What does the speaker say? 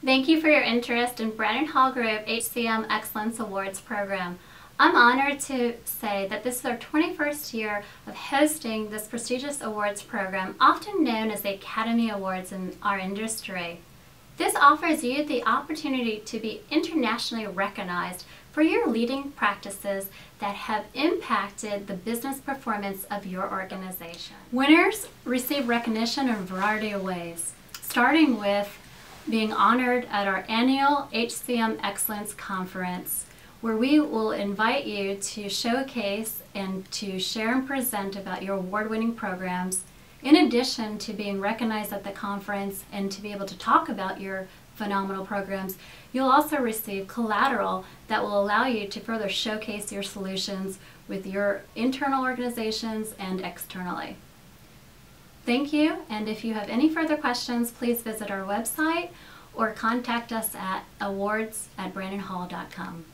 Thank you for your interest in Brandon Hall Group HCM Excellence Awards program. I'm honored to say that this is our 21st year of hosting this prestigious awards program, often known as the Academy Awards in our industry. This offers you the opportunity to be internationally recognized for your leading practices that have impacted the business performance of your organization. Winners receive recognition in a variety of ways, starting with being honored at our annual HCM Excellence Conference, where we will invite you to showcase and to share and present about your award-winning programs, in addition to being recognized at the conference and to be able to talk about your phenomenal programs. You'll also receive collateral that will allow you to further showcase your solutions with your internal organizations and externally. Thank you, and if you have any further questions, please visit our website or contact us at awards@brandonhall.com.